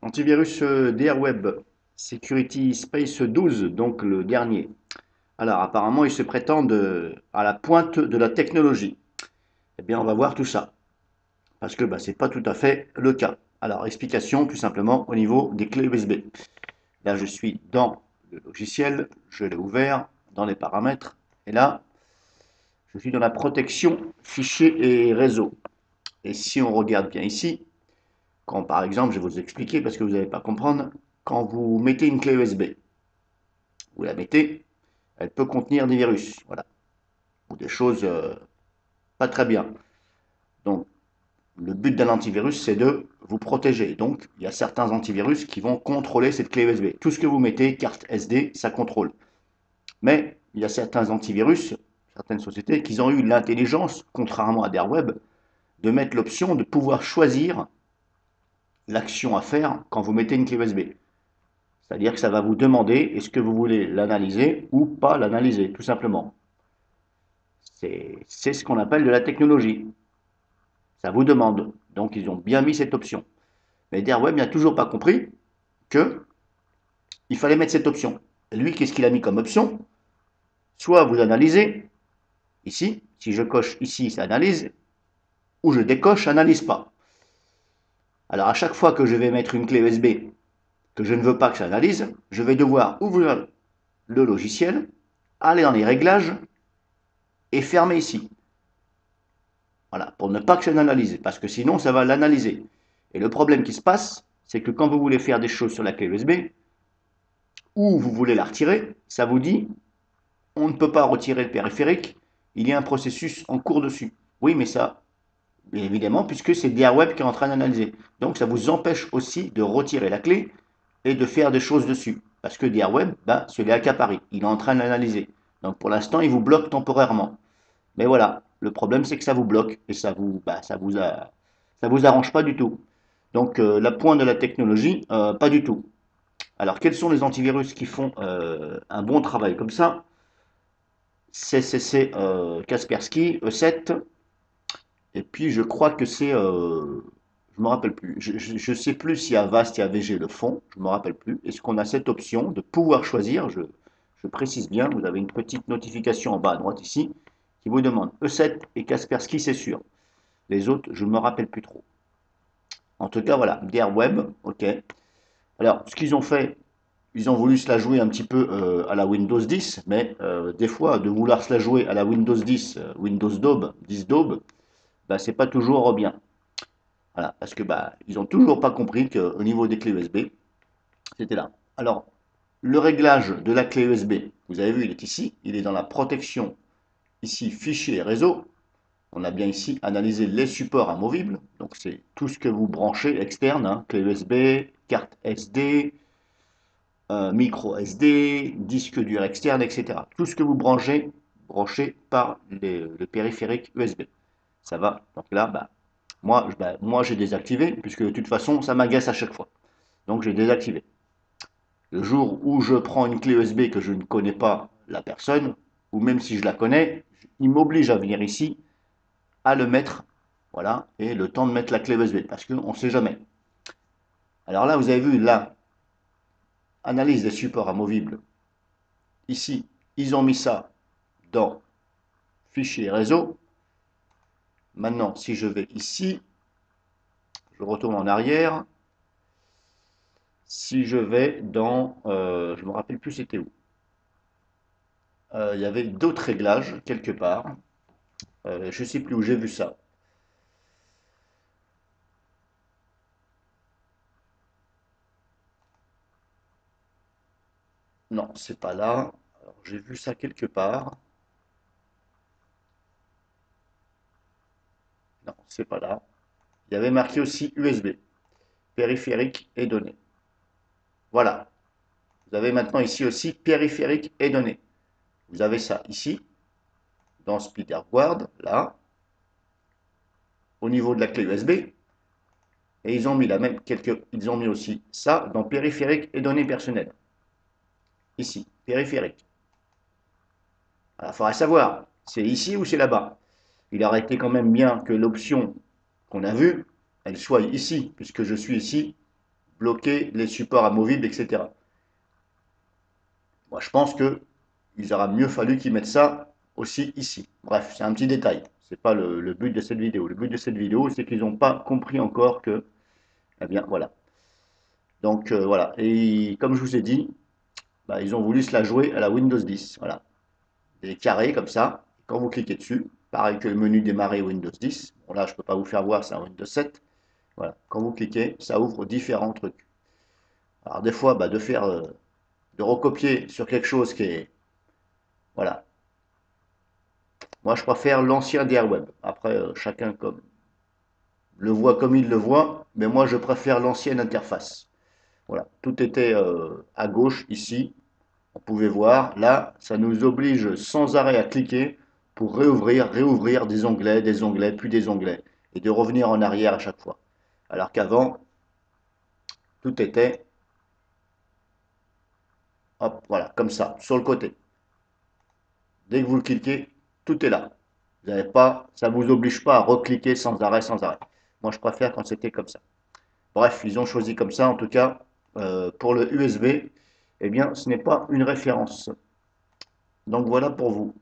Antivirus DRWeb Security Space 12, donc le dernier. Alors apparemment, ils se prétendent à la pointe de la technologie. Eh bien, on va voir tout ça, parce que ce n'est pas tout à fait le cas. Alors, explication tout simplement au niveau des clés USB. Là, je suis dans le logiciel, je l'ai ouvert dans les paramètres, et là, je suis dans la protection fichiers et réseaux. Et si on regarde bien ici, quand par exemple, je vais vous expliquer parce que vous n'allez pas comprendre, quand vous mettez une clé USB, vous la mettez, elle peut contenir des virus, voilà, ou des choses pas très bien. Donc, le but d'un antivirus, c'est de vous protéger. Donc, il y a certains antivirus qui vont contrôler cette clé USB. Tout ce que vous mettez, carte SD, ça contrôle. Mais il y a certains antivirus, certaines sociétés, qui ont eu l'intelligence, contrairement à Derweb, de mettre l'option de pouvoir choisir l'action à faire quand vous mettez une clé USB. C'est-à-dire que ça va vous demander est-ce que vous voulez l'analyser ou pas l'analyser, tout simplement. C'est ce qu'on appelle de la technologie. Ça vous demande. Donc ils ont bien mis cette option. Mais Derweb n'a toujours pas compris que il fallait mettre cette option. Et lui, qu'est-ce qu'il a mis comme option? Soit vous analysez, ici, si je coche ici, ça analyse, ou je décoche, analyse pas. Alors à chaque fois que je vais mettre une clé USB que je ne veux pas que ça analyse, je vais devoir ouvrir le logiciel, aller dans les réglages et fermer ici. Voilà, pour ne pas que ça n'analyse, parce que sinon ça va l'analyser. Et le problème qui se passe, c'est que quand vous voulez faire des choses sur la clé USB, ou vous voulez la retirer, ça vous dit on ne peut pas retirer le périphérique, il y a un processus en cours dessus. Oui, mais ça, bien évidemment, puisque c'est DRWeb qui est en train d'analyser. Donc ça vous empêche aussi de retirer la clé et de faire des choses dessus. Parce que DRWeb, se l'est accaparé, il est en train de l'analyser. Donc pour l'instant, il vous bloque temporairement. Mais voilà, le problème c'est que ça vous bloque et ça vous arrange pas du tout. Donc la pointe de la technologie, pas du tout. Alors quels sont les antivirus qui font un bon travail comme ça? CCC Kaspersky, E7, et puis je crois que c'est, je me rappelle plus, je sais plus si Avast et AVG le font, je me rappelle plus. Est-ce qu'on a cette option de pouvoir choisir? Je précise bien, vous avez une petite notification en bas à droite ici qui vous demande E7 et Kaspersky, c'est sûr. Les autres, je ne me rappelle plus trop. En tout cas, voilà, Web, ok. Alors, ce qu'ils ont fait, ils ont voulu se la jouer un petit peu à la Windows 10, mais des fois, de vouloir se la jouer à la Windows 10, Windows Daube, 10 Daube, c'est pas toujours bien. Voilà, parce que ils ont toujours pas compris qu'au niveau des clés USB, c'était là. Alors, le réglage de la clé USB, vous avez vu, il est ici, il est dans la protection, ici, fichier et réseau. On a bien ici analysé les supports amovibles, donc c'est tout ce que vous branchez externe, hein, clé USB, carte SD, micro SD, disque dur externe, etc. Tout ce que vous branchez par le périphérique USB. Ça va. Donc là, moi j'ai désactivé, puisque de toute façon, ça m'agace à chaque fois. Donc j'ai désactivé. Le jour où je prends une clé USB que je ne connais pas la personne, ou même si je la connais, il m'oblige à venir ici, à le mettre, voilà, et le temps de mettre la clé USB, parce qu'on ne sait jamais. Alors là, vous avez vu, là, analyse des supports amovibles. Ici, ils ont mis ça dans fichier réseau. Maintenant, si je vais ici, je retourne en arrière. Si je vais dans, je me rappelle plus c'était où. Il y avait d'autres réglages quelque part. Je ne sais plus où j'ai vu ça. Non, c'est pas là. Alors, j'ai vu ça quelque part. Non, c'est pas là. Il y avait marqué aussi USB, périphérique et données. Voilà. Vous avez maintenant ici aussi périphérique et données. Vous avez ça ici, dans SpeederGuard, là, au niveau de la clé USB. Et ils ont mis ils ont mis aussi ça dans périphérique et données personnelles. Ici, périphérique. Alors, il faudra savoir, c'est ici ou c'est là-bas. Il aurait été quand même bien que l'option qu'on a vue, elle soit ici, puisque je suis ici bloquer les supports amovibles, etc. Moi, je pense que il aura mieux fallu qu'ils mettent ça aussi ici. Bref, c'est un petit détail. C'est pas le but de cette vidéo. Le but de cette vidéo, c'est qu'ils n'ont pas compris encore que, eh bien, voilà. Donc, voilà. Et comme je vous ai dit, bah, ils ont voulu se la jouer à la Windows 10. Voilà. Des carrés comme ça. Quand vous cliquez dessus, pareil que le menu démarrer Windows 10. Bon, là, je ne peux pas vous faire voir, c'est un Windows 7. Voilà. Quand vous cliquez, ça ouvre différents trucs. Alors, des fois, bah, de recopier sur quelque chose qui est, voilà. Moi, je préfère l'ancien DRWeb. Après, chacun le voit comme il le voit, mais moi, je préfère l'ancienne interface. Voilà. Tout était à gauche ici. On pouvait voir. Là, ça nous oblige sans arrêt à cliquer pour réouvrir, réouvrir des onglets, puis des onglets, et de revenir en arrière à chaque fois. Alors qu'avant, tout était, hop, voilà, comme ça, sur le côté. Dès que vous le cliquez, tout est là. Vous n'avez pas, ça ne vous oblige pas à recliquer sans arrêt, sans arrêt. Moi, je préfère quand c'était comme ça. Bref, ils ont choisi comme ça, en tout cas, pour le USB, eh bien, ce n'est pas une référence. Donc voilà pour vous.